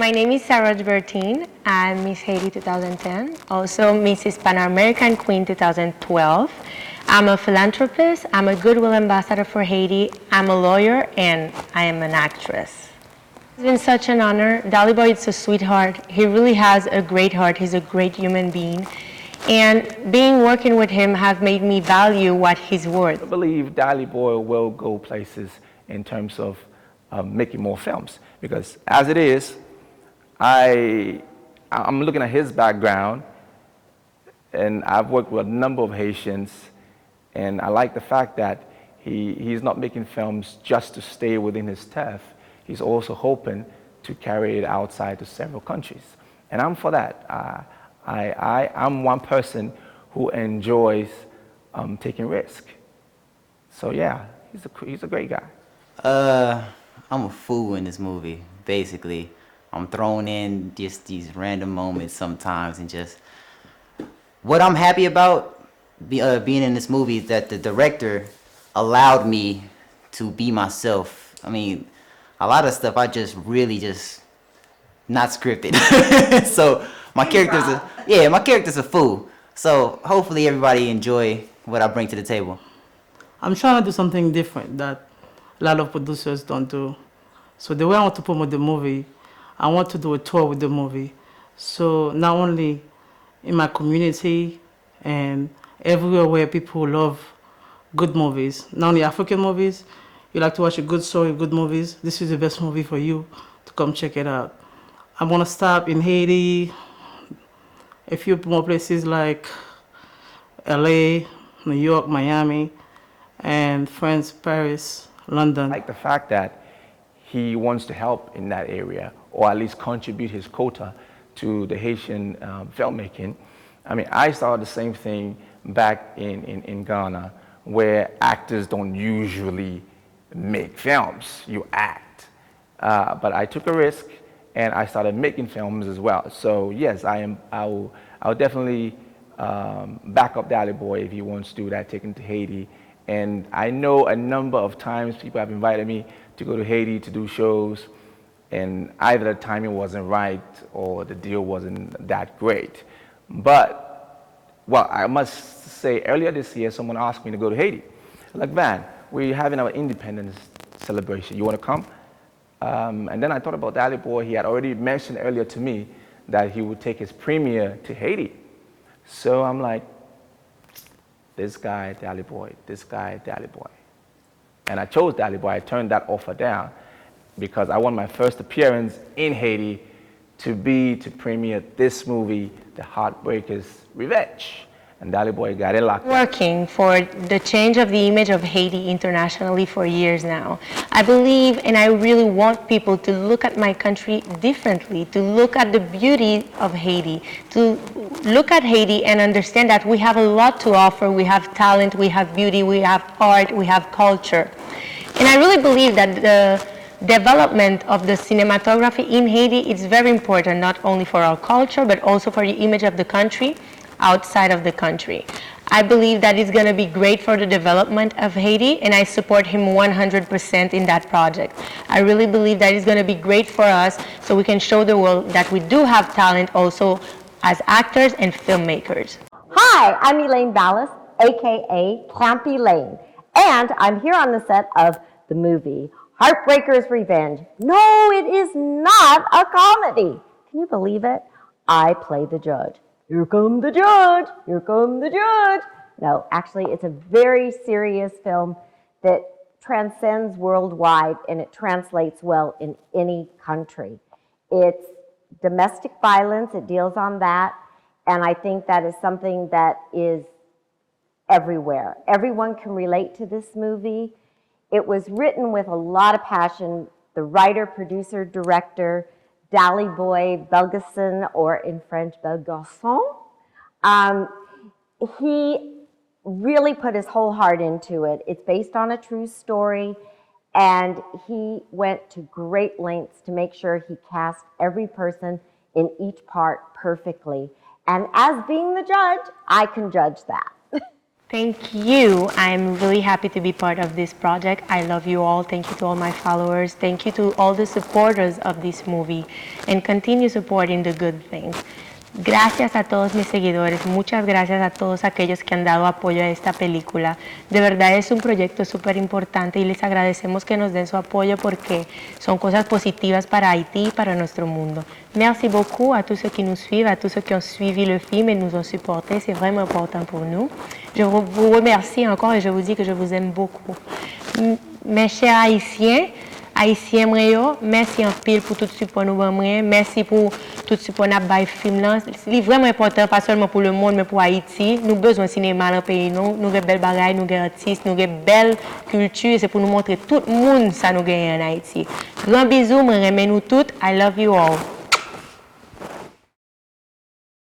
My name is Sarodj Bertin. I'm Miss Haiti 2010, also Miss Hispano-American Queen 2012. I'm a philanthropist, I'm a Goodwill Ambassador for Haiti, I'm a lawyer, and I am an actress. It's been such an honor. Dalyboy is a sweetheart. He really has a great heart. He's a great human being. And working with him have made me value what he's worth. I believe Dalyboy will go places in terms of making more films, because as it is, I'm looking at his background, and I've worked with a number of Haitians, and I like the fact that he's not making films just to stay within his turf. He's also hoping to carry it outside to several countries, and I'm for that. I'm one person who enjoys taking risk. So yeah, he's a great guy. I'm a fool in this movie, basically. I'm thrown in just these random moments sometimes, and just what I'm happy about being in this movie is that the director allowed me to be myself. I mean, a lot of stuff I just not scripted. So my character's a fool. So hopefully everybody enjoy what I bring to the table. I'm trying to do something different that a lot of producers don't do. So the way I want to promote the movie, I want to do a tour with the movie. So not only in my community and everywhere where people love good movies, not only African movies, you like to watch a good story, good movies, this is the best movie for you to come check it out. I'm gonna stop in Haiti, a few more places like LA, New York, Miami, and France, Paris, London. I like the fact that he wants to help in that area, or at least contribute his quota to the Haitian filmmaking. I mean, I started the same thing back in Ghana, where actors don't usually make films, you act. But I took a risk, and I started making films as well. So yes, I'll definitely back up Dalyboy if he wants to do that, take him to Haiti. And I know a number of times people have invited me to go to Haiti to do shows, and either the timing wasn't right or the deal wasn't that great. But, well, I must say, earlier this year, someone asked me to go to Haiti. Like, Van, we're having our independence celebration. You want to come? And then I thought about Dalyboy. He had already mentioned earlier to me that he would take his premiere to Haiti. So I'm like, this guy, Dalyboy, this guy, Dalyboy. And I chose Dalyboy. I turned that offer down because I want my first appearance in Haiti to be to premiere this movie, The Heartbreakers' Revenge. And Dalyboy got it locked. Working for the change of the image of Haiti internationally for years now. I believe and I really want people to look at my country differently, to look at the beauty of Haiti, to look at Haiti and understand that we have a lot to offer. We have talent, we have beauty, we have art, we have culture. And I really believe that the development of the cinematography in Haiti is very important, not only for our culture, but also for the image of the country outside of the country. I believe that is going to be great for the development of Haiti, and I support him 100% in that project. I really believe that is going to be great for us, so we can show the world that we do have talent also as actors and filmmakers. Hi, I'm Elaine, aka Camp Elaine, and I'm here on the set of the movie Heartbreakers' Revenge. No, it is not a comedy. Can you believe it? I play the judge. Here come the judge, here come the judge. No, actually, it's a very serious film that transcends worldwide, and it translates well in any country. It's domestic violence, it deals on that, and I think that is something that is everywhere. Everyone can relate to this movie. It was written with a lot of passion. The writer, producer, director, Dalyboy, Belgason, or in French, Belgason. He really put his whole heart into it. It's based on a true story, and he went to great lengths to make sure he cast every person in each part perfectly. And as being the judge, I can judge that. Thank you. I'm really happy to be part of this project. I love you all. Thank you to all my followers. Thank you to all the supporters of this movie. And continue supporting the good things. Gracias a todos mis seguidores, muchas gracias a todos aquellos que han dado apoyo a esta película. De verdad es un proyecto súper importante y les agradecemos que nos den su apoyo porque son cosas positivas para Haïti y para nuestro mundo. Merci beaucoup à tous ceux qui nous suivent, à tous ceux qui ont suivi le film et nous ont supportés. C'est vraiment important pour nous. Je vous remercie encore et je vous dis que je vous aime beaucoup. Mes chers Haïtiens, Haïtien mwen merci en pile pour tout support nous ban mwen, merci pour tout support n'a bay film là. C'est vraiment important pas seulement pour le monde mais pour Haïti. Nous besoin de cinéma dans le pays nous, nous avons belle bagaille, nous avons artistes, nous avons belle culture, c'est pour nous montrer tout le monde ça nous gagne en Haïti. Grand bisous, moi remercie nous toutes. I love you all.